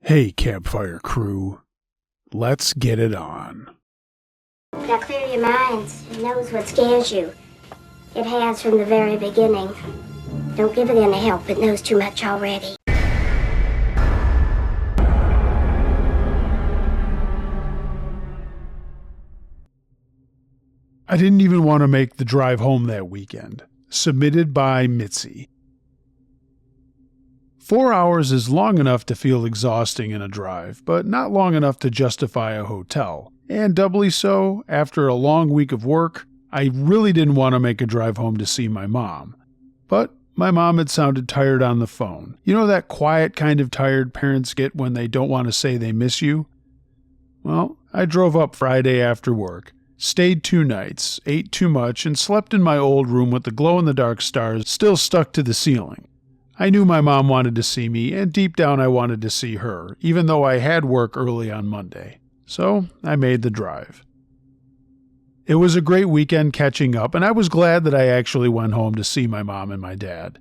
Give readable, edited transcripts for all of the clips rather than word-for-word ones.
Hey, campfire crew. Let's get it on. Now clear your minds. It knows what scares you. It has from the very beginning. Don't give it any help. It knows too much already. I didn't even want to make the drive home that weekend. Submitted by Mitzi. 4 hours is long enough to feel exhausting in a drive, but not long enough to justify a hotel. And doubly so, after a long week of work, I really didn't want to make a drive home to see my mom. But my mom had sounded tired on the phone. You know that quiet kind of tired parents get when they don't want to say they miss you? Well, I drove up Friday after work, stayed 2 nights, ate too much, and slept in my old room with the glow-in-the-dark stars still stuck to the ceiling. I knew my mom wanted to see me, and deep down I wanted to see her, even though I had work early on Monday. So I made the drive. It was a great weekend catching up, and I was glad that I actually went home to see my mom and my dad.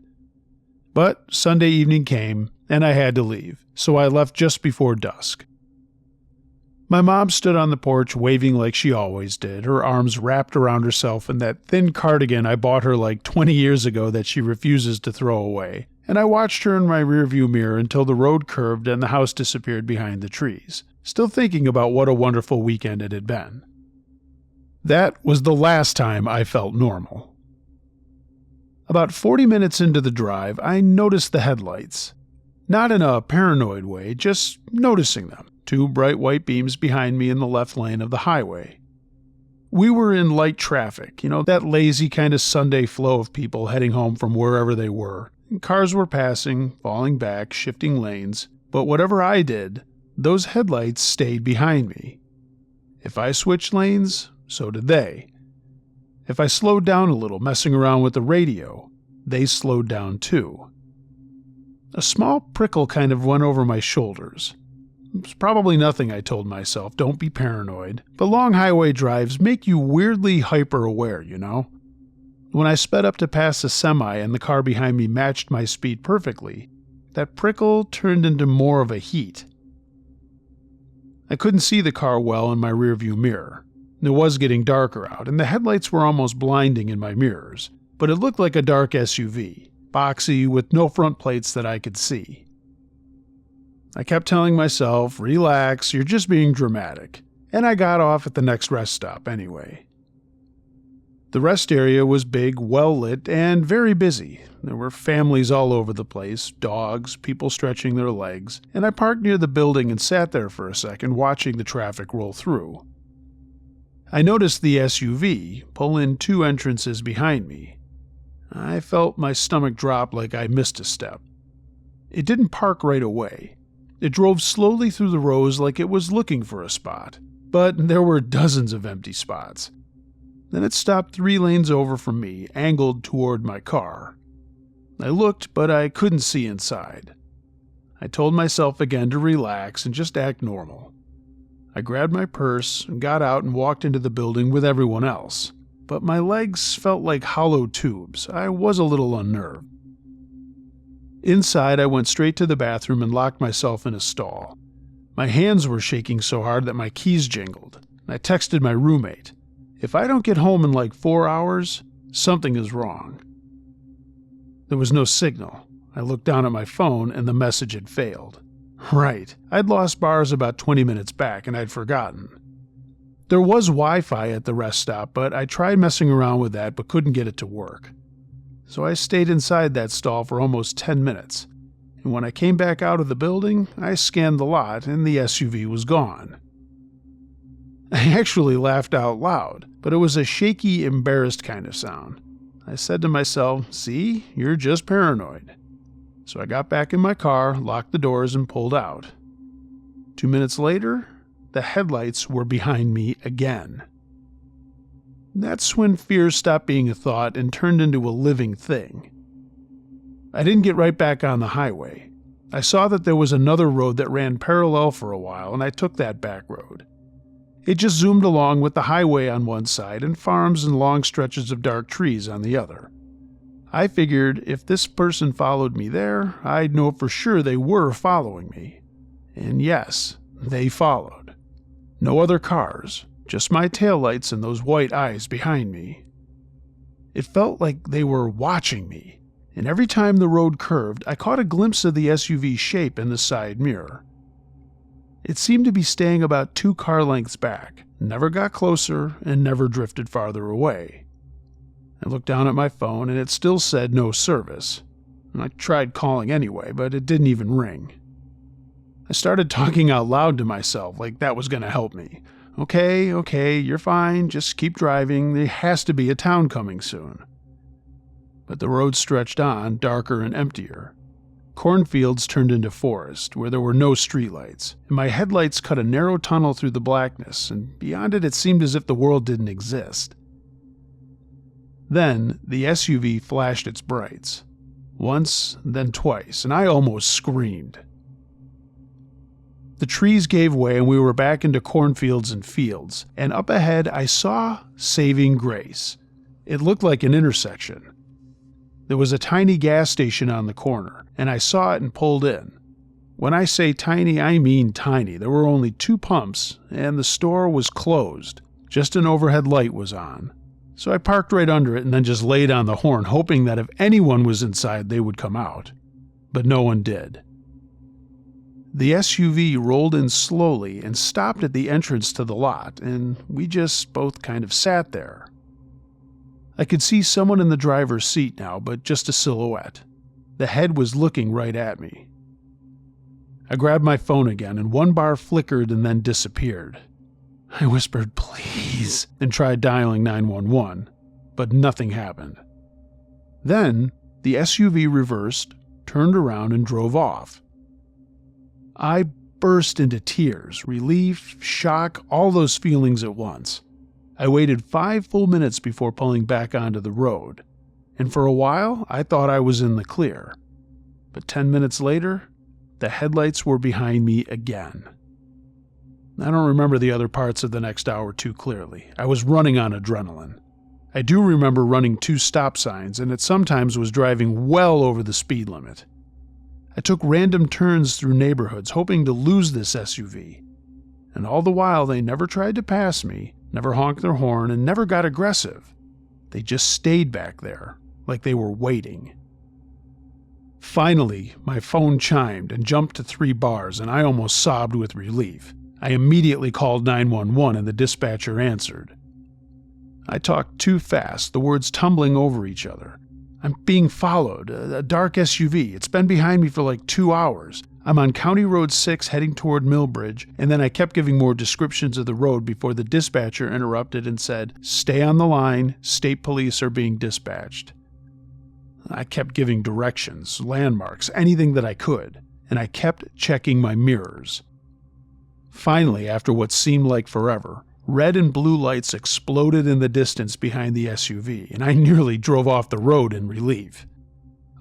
But Sunday evening came, and I had to leave, so I left just before dusk. My mom stood on the porch waving like she always did, her arms wrapped around herself in that thin cardigan I bought her like 20 years ago that she refuses to throw away, and I watched her in my rearview mirror until the road curved and the house disappeared behind the trees, still thinking about what a wonderful weekend it had been. That was the last time I felt normal. About 40 minutes into the drive, I noticed the headlights. Not in a paranoid way, just noticing them. 2 bright white beams behind me in the left lane of the highway. We were in light traffic, that lazy kind of Sunday flow of people heading home from wherever they were. And cars were passing, falling back, shifting lanes, but whatever I did, those headlights stayed behind me. If I switched lanes, so did they. If I slowed down a little, messing around with the radio, they slowed down too. A small prickle kind of went over my shoulders. It was probably nothing, I told myself, don't be paranoid, but long highway drives make you weirdly hyper-aware, When I sped up to pass a semi and the car behind me matched my speed perfectly, that prickle turned into more of a heat. I couldn't see the car well in my rearview mirror. It was getting darker out, and the headlights were almost blinding in my mirrors, but it looked like a dark SUV, boxy with no front plates that I could see. I kept telling myself, relax, you're just being dramatic, and I got off at the next rest stop anyway. The rest area was big, well-lit, and very busy. There were families all over the place, dogs, people stretching their legs, and I parked near the building and sat there for a second watching the traffic roll through. I noticed the SUV pull in 2 entrances behind me. I felt my stomach drop like I missed a step. It didn't park right away. It drove slowly through the rows like it was looking for a spot, but there were dozens of empty spots. Then it stopped 3 lanes over from me, angled toward my car. I looked, but I couldn't see inside. I told myself again to relax and just act normal. I grabbed my purse and got out and walked into the building with everyone else, but my legs felt like hollow tubes. I was a little unnerved. Inside, I went straight to the bathroom and locked myself in a stall. My hands were shaking so hard that my keys jingled. I texted my roommate, "If I don't get home in like 4 hours, something is wrong." There was no signal. I looked down at my phone and the message had failed. Right, I'd lost bars about 20 minutes back and I'd forgotten. There was Wi-Fi at the rest stop, but I tried messing around with that but couldn't get it to work. So I stayed inside that stall for almost 10 minutes, and when I came back out of the building, I scanned the lot and the SUV was gone. I actually laughed out loud, but it was a shaky, embarrassed kind of sound. I said to myself, "See, you're just paranoid." So I got back in my car, locked the doors, and pulled out. 2 minutes later, the headlights were behind me again. That's when fear stopped being a thought and turned into a living thing. I didn't get right back on the highway. I saw that there was another road that ran parallel for a while, and I took that back road. It just zoomed along with the highway on one side and farms and long stretches of dark trees on the other. I figured if this person followed me there, I'd know for sure they were following me. And yes, they followed. No other cars, just my taillights and those white eyes behind me. It felt like they were watching me, and every time the road curved, I caught a glimpse of the SUV's shape in the side mirror. It seemed to be staying about 2 car lengths back, never got closer, and never drifted farther away. I looked down at my phone, and it still said no service. I tried calling anyway, but it didn't even ring. I started talking out loud to myself like that was going to help me. Okay, you're fine, just keep driving, there has to be a town coming soon. But the road stretched on, darker and emptier. Cornfields turned into forest, where there were no streetlights, and my headlights cut a narrow tunnel through the blackness, and beyond it seemed as if the world didn't exist. Then, the SUV flashed its brights. Once, then twice, and I almost screamed. The trees gave way and we were back into cornfields and fields, and up ahead I saw saving grace. It looked like an intersection. There was a tiny gas station on the corner, and I saw it and pulled in. When I say tiny, I mean tiny. There were only 2 pumps, and the store was closed. Just an overhead light was on. So I parked right under it and then just laid on the horn, hoping that if anyone was inside, they would come out. But no one did. The SUV rolled in slowly and stopped at the entrance to the lot, and we just both kind of sat there. I could see someone in the driver's seat now, but just a silhouette. The head was looking right at me. I grabbed my phone again, and 1 bar flickered and then disappeared. I whispered, "Please," and tried dialing 911, but nothing happened. Then, the SUV reversed, turned around, and drove off. I burst into tears, relief, shock, all those feelings at once. I waited 5 full minutes before pulling back onto the road, and for a while I thought I was in the clear. But 10 minutes later, the headlights were behind me again. I don't remember the other parts of the next hour too clearly. I was running on adrenaline. I do remember running 2 stop signs, and at sometimes was driving well over the speed limit. I took random turns through neighborhoods, hoping to lose this SUV. And all the while, they never tried to pass me, never honked their horn, and never got aggressive. They just stayed back there, like they were waiting. Finally, my phone chimed and jumped to 3 bars, and I almost sobbed with relief. I immediately called 911, and the dispatcher answered. I talked too fast, the words tumbling over each other. I'm being followed, a dark SUV. It's been behind me for like 2 hours. I'm on County Road 6 heading toward Millbridge, and then I kept giving more descriptions of the road before the dispatcher interrupted and said, "Stay on the line, state police are being dispatched." I kept giving directions, landmarks, anything that I could, and I kept checking my mirrors. Finally, after what seemed like forever, red and blue lights exploded in the distance behind the SUV, and I nearly drove off the road in relief.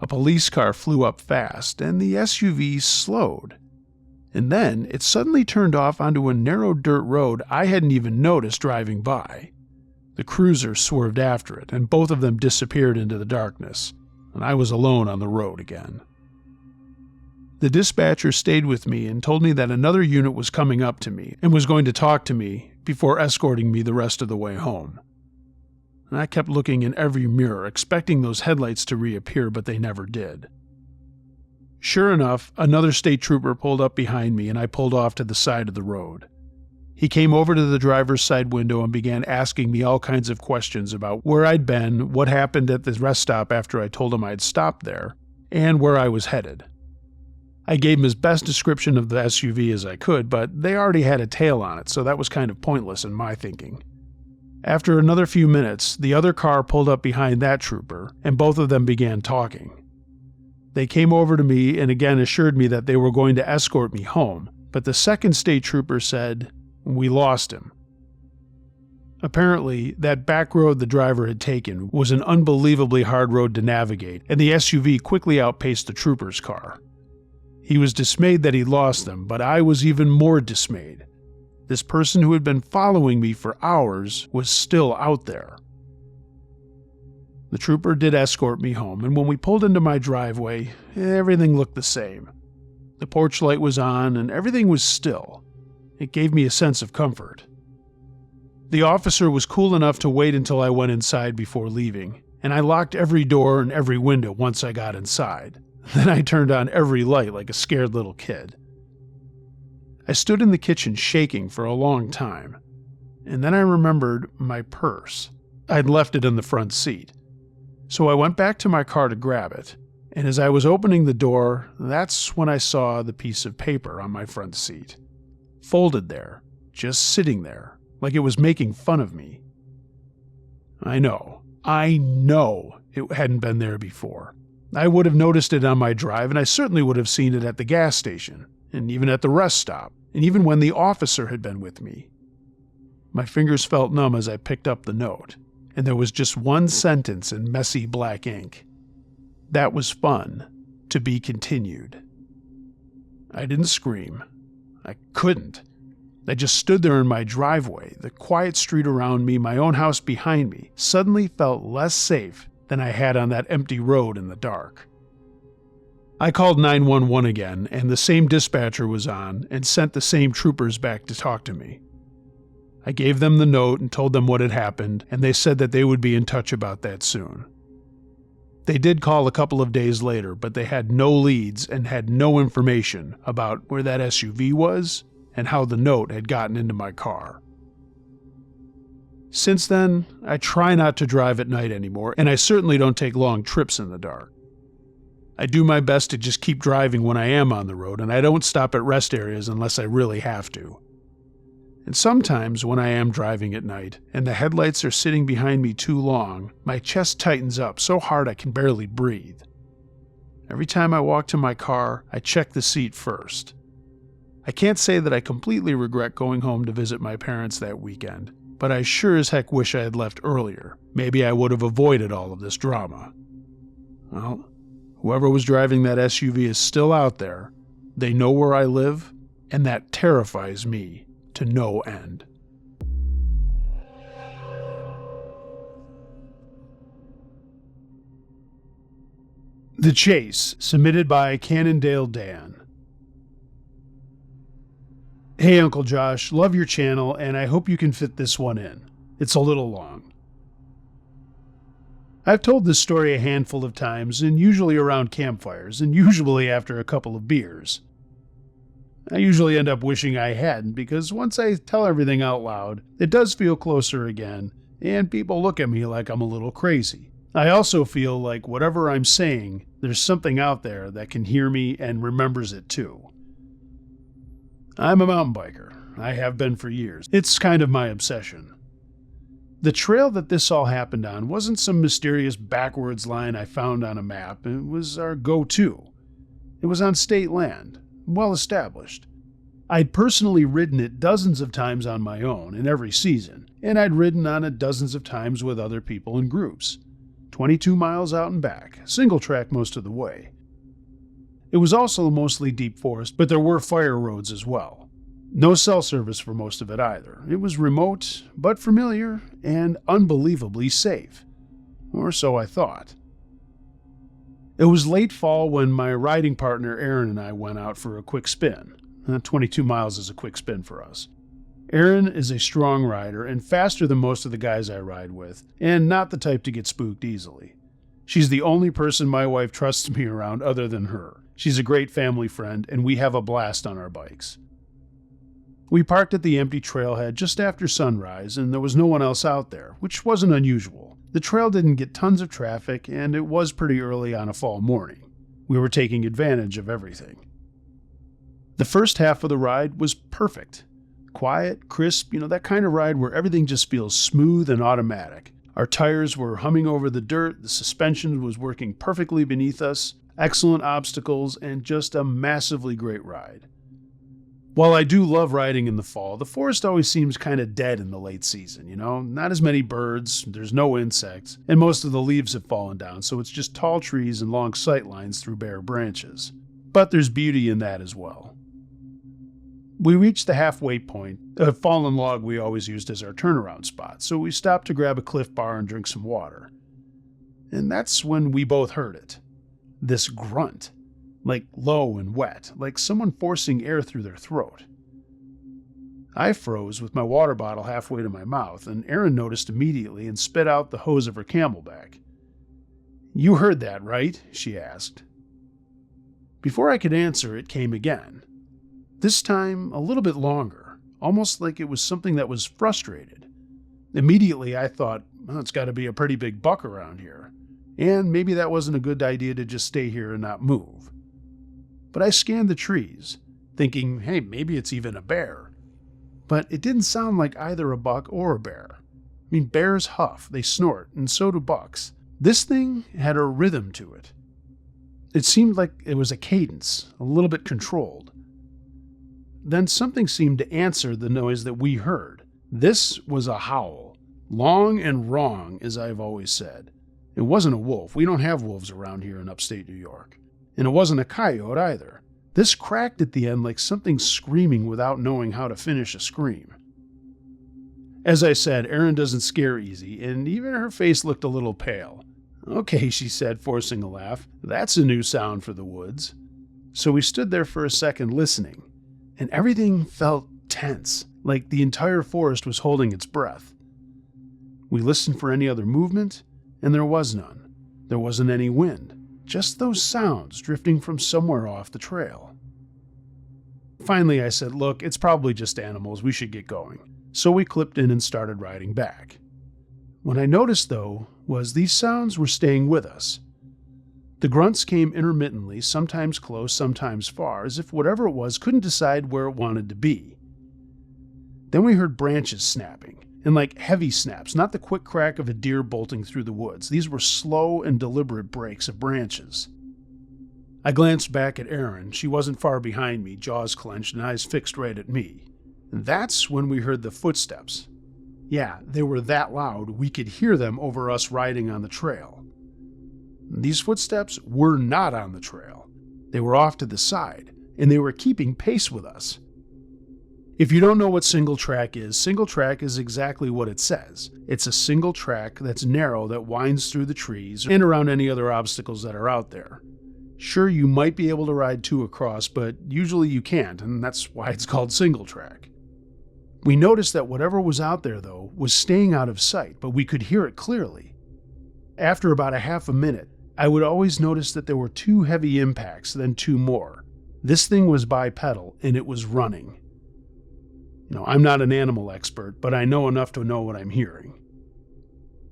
A police car flew up fast, and the SUV slowed. And then it suddenly turned off onto a narrow dirt road I hadn't even noticed driving by. The cruiser swerved after it, and both of them disappeared into the darkness, and I was alone on the road again. The dispatcher stayed with me and told me that another unit was coming up to me and was going to talk to me before escorting me the rest of the way home. And I kept looking in every mirror, expecting those headlights to reappear, but they never did. Sure enough, another state trooper pulled up behind me and I pulled off to the side of the road. He came over to the driver's side window and began asking me all kinds of questions about where I'd been, what happened at the rest stop after I told him I'd stopped there, and where I was headed. I gave him his best description of the SUV as I could, but they already had a tail on it, so that was kind of pointless in my thinking. After another few minutes, the other car pulled up behind that trooper, and both of them began talking. They came over to me and again assured me that they were going to escort me home, but the second state trooper said, "We lost him." Apparently, that back road the driver had taken was an unbelievably hard road to navigate, and the SUV quickly outpaced the trooper's car. He was dismayed that he'd lost them, but I was even more dismayed. This person who had been following me for hours was still out there. The trooper did escort me home, and when we pulled into my driveway, everything looked the same. The porch light was on and everything was still. It gave me a sense of comfort. The officer was cool enough to wait until I went inside before leaving, and I locked every door and every window once I got inside. Then I turned on every light like a scared little kid. I stood in the kitchen shaking for a long time, and then I remembered my purse. I'd left it in the front seat. So I went back to my car to grab it, and as I was opening the door, that's when I saw the piece of paper on my front seat. Folded there, just sitting there, like it was making fun of me. I know it hadn't been there before. I would have noticed it on my drive, and I certainly would have seen it at the gas station, and even at the rest stop, and even when the officer had been with me. My fingers felt numb as I picked up the note, and there was just one sentence in messy black ink. That was fun, to be continued. I didn't scream. I couldn't. I just stood there in my driveway, the quiet street around me, my own house behind me, suddenly felt less safe than I had on that empty road in the dark. I called 911 again, and the same dispatcher was on and sent the same troopers back to talk to me. I gave them the note and told them what had happened, and they said that they would be in touch about that soon. They did call a couple of days later, but they had no leads and had no information about where that SUV was and how the note had gotten into my car. Since then, I try not to drive at night anymore, and I certainly don't take long trips in the dark. I do my best to just keep driving when I am on the road, and I don't stop at rest areas unless I really have to. And sometimes when I am driving at night, and the headlights are sitting behind me too long, my chest tightens up so hard I can barely breathe. Every time I walk to my car, I check the seat first. I can't say that I completely regret going home to visit my parents that weekend, but I sure as heck wish I had left earlier. Maybe I would have avoided all of this drama. Well, whoever was driving that SUV is still out there. They know where I live, and that terrifies me to no end. The Chase, submitted by Cannondale Dan. Hey Uncle Josh, love your channel, and I hope you can fit this one in. It's a little long. I've told this story a handful of times, and usually around campfires, and usually after a couple of beers. I usually end up wishing I hadn't, because once I tell everything out loud, it does feel closer again, and people look at me like I'm a little crazy. I also feel like whatever I'm saying, there's something out there that can hear me and remembers it too. I'm a mountain biker. I have been for years. It's kind of my obsession. The trail that this all happened on wasn't some mysterious backwards line I found on a map. It was our go-to. It was on state land, well established. I'd personally ridden it dozens of times on my own in every season, and I'd ridden on it dozens of times with other people in groups. 22 miles out and back, single track most of the way. It was also mostly deep forest, but there were fire roads as well. No cell service for most of it either. It was remote, but familiar, and unbelievably safe. Or so I thought. It was late fall when my riding partner Aaron and I went out for a quick spin. 22 miles is a quick spin for us. Aaron is a strong rider and faster than most of the guys I ride with, and not the type to get spooked easily. She's the only person my wife trusts me around other than her. She's a great family friend, and we have a blast on our bikes. We parked at the empty trailhead just after sunrise, and there was no one else out there, which wasn't unusual. The trail didn't get tons of traffic, and it was pretty early on a fall morning. We were taking advantage of everything. The first half of the ride was perfect. Quiet, crisp, that kind of ride where everything just feels smooth and automatic. Our tires were humming over the dirt, the suspension was working perfectly beneath us, excellent obstacles, and just a massively great ride. While I do love riding in the fall, the forest always seems kind of dead in the late season, Not as many birds, there's no insects, and most of the leaves have fallen down, so it's just tall trees and long sight lines through bare branches. But there's beauty in that as well. We reached the halfway point, a fallen log we always used as our turnaround spot, so we stopped to grab a Cliff Bar and drink some water. And that's when we both heard it. This grunt. like low and wet, like someone forcing air through their throat. I froze with my water bottle halfway to my mouth, and Erin noticed immediately and spit out the hose of her Camelback. "You heard that, right?" she asked. Before I could answer, it came again. This time, a little bit longer, almost like it was something that was frustrated. Immediately, I thought, well, it's got to be a pretty big buck around here, and maybe that wasn't a good idea to just stay here and not move. But I scanned the trees, thinking, hey, maybe it's even a bear. But it didn't sound like either a buck or a bear. I mean, bears huff, they snort, and so do bucks. This thing had a rhythm to it. It seemed like it was a cadence, a little bit controlled. Then something seemed to answer the noise that we heard. This was a howl, long and wrong, as I've always said. It wasn't a wolf. We don't have wolves around here in upstate New York. And it wasn't a coyote either. This cracked at the end like something screaming without knowing how to finish a scream. As I said, Erin doesn't scare easy, and even her face looked a little pale. "Okay," she said, forcing a laugh. "That's a new sound for the woods." So we stood there for a second listening, and everything felt tense, like the entire forest was holding its breath. We listened for any other movement, and there was none. There wasn't any wind, just those sounds drifting from somewhere off the trail. Finally, I said, "Look, it's probably just animals. We should get going." So we clipped in and started riding back. What I noticed, though, was these sounds were staying with us. The grunts came intermittently, sometimes close, sometimes far, as if whatever it was couldn't decide where it wanted to be. Then we heard branches snapping, and like heavy snaps, not the quick crack of a deer bolting through the woods. These were slow and deliberate breaks of branches. I glanced back at Erin. She wasn't far behind me, jaws clenched and eyes fixed right at me. And that's when we heard the footsteps. Yeah, they were that loud we could hear them over us riding on the trail. These footsteps were not on the trail. They were off to the side, and they were keeping pace with us. If you don't know what single track is exactly what it says. It's a single track that's narrow that winds through the trees and around any other obstacles that are out there. Sure, you might be able to ride two across, but usually you can't, and that's why it's called single track. We noticed that whatever was out there, though, was staying out of sight, but we could hear it clearly. After about a half a minute, I would always notice that there were two heavy impacts, then two more. This thing was bipedal, and it was running. I'm not an animal expert, but I know enough to know what I'm hearing.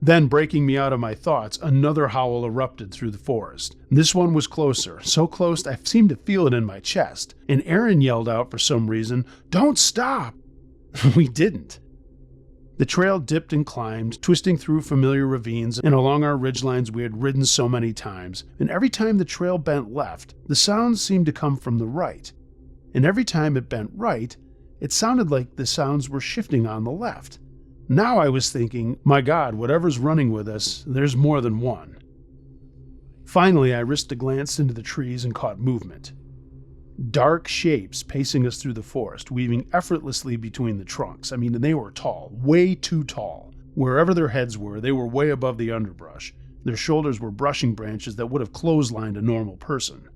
Then, breaking me out of my thoughts, another howl erupted through the forest. This one was closer, so close I seemed to feel it in my chest, and Erin yelled out for some reason, "Don't stop!" We didn't. The trail dipped and climbed, twisting through familiar ravines and along our ridgelines we had ridden so many times, and every time the trail bent left, the sounds seemed to come from the right. And every time it bent right, it sounded like the sounds were shifting on the left. Now I was thinking, my God, whatever's running with us, there's more than one. Finally, I risked a glance into the trees and caught movement. Dark shapes pacing us through the forest, weaving effortlessly between the trunks. I mean, they were tall, way too tall. Wherever their heads were, they were way above the underbrush. Their shoulders were brushing branches that would have clotheslined a normal person.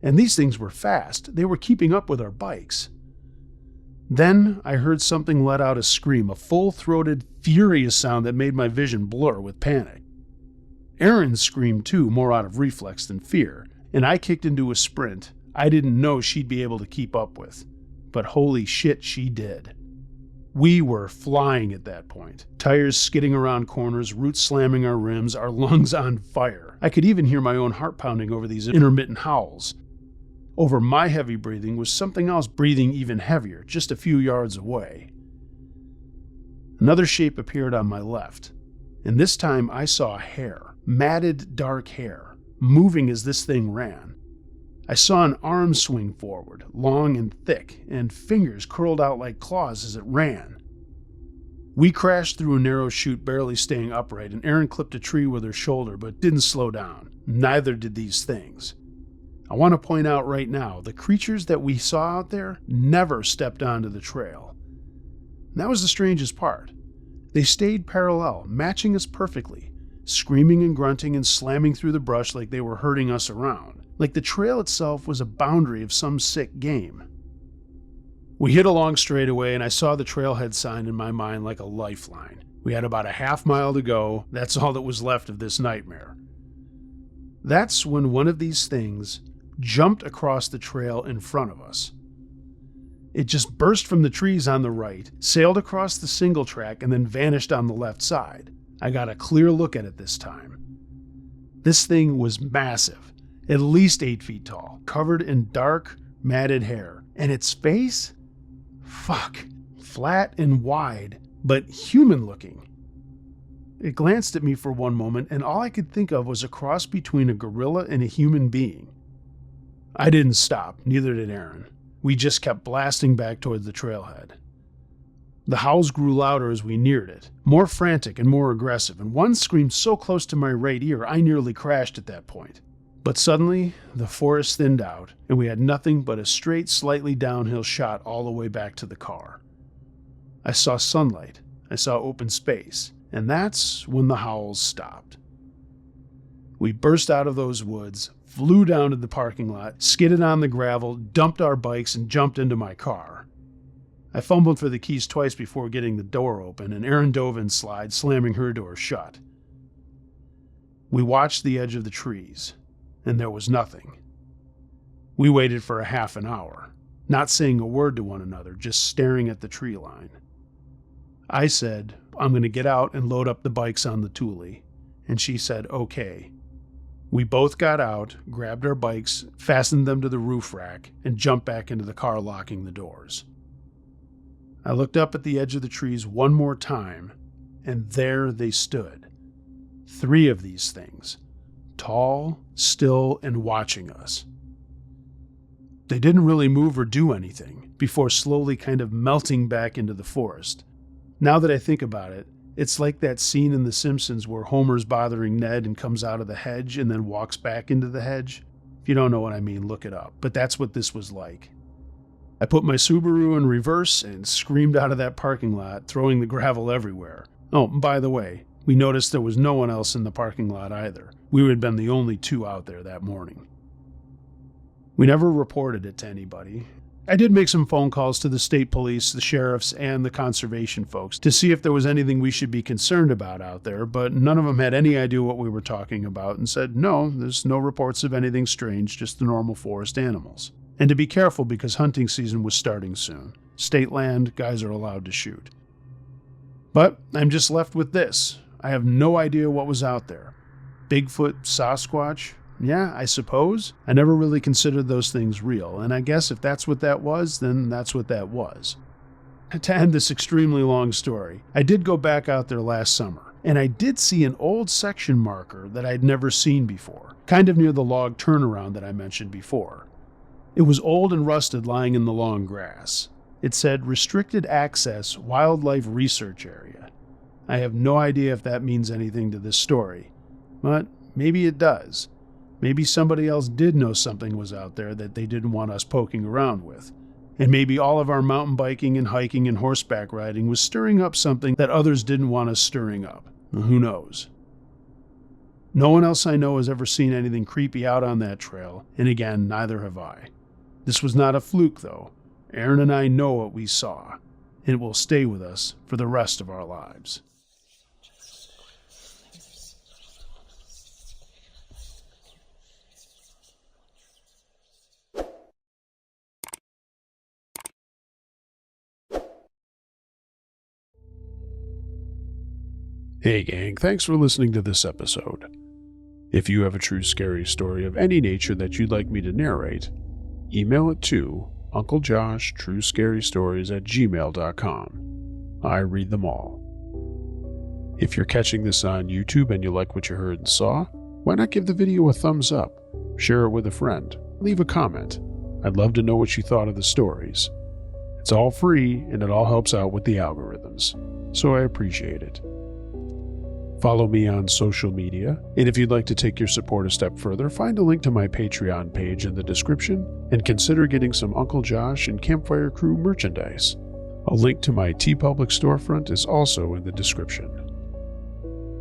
And these things were fast. They were keeping up with our bikes. Then I heard something let out a scream, a full-throated, furious sound that made my vision blur with panic. Erin screamed too, more out of reflex than fear, and I kicked into a sprint I didn't know she'd be able to keep up with. But holy shit, she did. We were flying at that point. Tires skidding around corners, roots slamming our rims, our lungs on fire. I could even hear my own heart pounding over these intermittent howls. Over my heavy breathing was something else breathing even heavier, just a few yards away. Another shape appeared on my left, and this time I saw hair, matted dark hair, moving as this thing ran. I saw an arm swing forward, long and thick, and fingers curled out like claws as it ran. We crashed through a narrow chute, barely staying upright, and Erin clipped a tree with her shoulder but didn't slow down. Neither did these things. I want to point out right now, the creatures that we saw out there never stepped onto the trail. And that was the strangest part. They stayed parallel, matching us perfectly, screaming and grunting and slamming through the brush like they were herding us around, like the trail itself was a boundary of some sick game. We hit a long straightaway, and I saw the trailhead sign in my mind like a lifeline. We had about a half mile to go. That's all that was left of this nightmare. That's when one of these things jumped across the trail in front of us. It just burst from the trees on the right, sailed across the single track, and then vanished on the left side. I got a clear look at it this time. This thing was massive, at least 8 feet tall, covered in dark, matted hair. And its face? Flat and wide, but human-looking. It glanced at me for one moment, and all I could think of was a cross between a gorilla and a human being. I didn't stop, neither did Aaron. We just kept blasting back towards the trailhead. The howls grew louder as we neared it, more frantic and more aggressive, and one screamed so close to my right ear I nearly crashed at that point. But suddenly, the forest thinned out, and we had nothing but a straight, slightly downhill shot all the way back to the car. I saw sunlight, I saw open space, and that's when the howls stopped. We burst out of those woods, flew down to the parking lot, skidded on the gravel, dumped our bikes, and jumped into my car. I fumbled for the keys twice before getting the door open, and Erin dove inside, slamming her door shut. We watched the edge of the trees, and there was nothing. We waited for a half an hour, not saying a word to one another, just staring at the tree line. I said, "I'm going to get out and load up the bikes on the Thule," and she said, "Okay." We both got out, grabbed our bikes, fastened them to the roof rack, and jumped back into the car, locking the doors. I looked up at the edge of the trees one more time, and there they stood. 3 of these things, tall, still, and watching us. They didn't really move or do anything before slowly kind of melting back into the forest. Now that I think about it, it's like that scene in The Simpsons where Homer's bothering Ned and comes out of the hedge and then walks back into the hedge. If you don't know what I mean, look it up. But that's what this was like. I put my Subaru in reverse and screamed out of that parking lot, throwing the gravel everywhere. Oh, by the way, we noticed there was no one else in the parking lot either. We had been the only 2 out there that morning. We never reported it to anybody. I did make some phone calls to the state police, the sheriffs, and the conservation folks to see if there was anything we should be concerned about out there, but none of them had any idea what we were talking about and said, no, there's no reports of anything strange, just the normal forest animals. And to be careful because hunting season was starting soon. State land, guys are allowed to shoot. But I'm just left with this. I have no idea what was out there. Bigfoot, Sasquatch? Yeah, I suppose. I never really considered those things real, and I guess if that's what that was, then that's what that was. To end this extremely long story, I did go back out there last summer, and I did see an old section marker that I'd never seen before, kind of near the log turnaround that I mentioned before. It was old and rusted, lying in the long grass. It said, "Restricted Access Wildlife Research Area." I have no idea if that means anything to this story, but maybe it does. Maybe somebody else did know something was out there that they didn't want us poking around with. And maybe all of our mountain biking and hiking and horseback riding was stirring up something that others didn't want us stirring up. Who knows? No one else I know has ever seen anything creepy out on that trail, and again, neither have I. This was not a fluke, though. Aaron and I know what we saw, and it will stay with us for the rest of our lives. Hey gang, thanks for listening to this episode. If you have a true scary story of any nature that you'd like me to narrate, email it to unclejosh.truescarystories@gmail.com. I read them all. If you're catching this on YouTube and you like what you heard and saw, why not give the video a thumbs up, share it with a friend, leave a comment. I'd love to know what you thought of the stories. It's all free and it all helps out with the algorithms, so I appreciate it. Follow me on social media, and if you'd like to take your support a step further, find a link to my Patreon page in the description, and consider getting some Uncle Josh and Campfire Crew merchandise. A link to my TeePublic storefront is also in the description.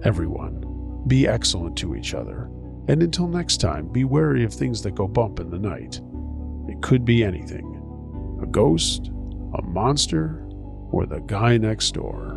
Everyone, be excellent to each other, And until next time, be wary of things that go bump in the night. It could be anything: a ghost, a monster, or the guy next door.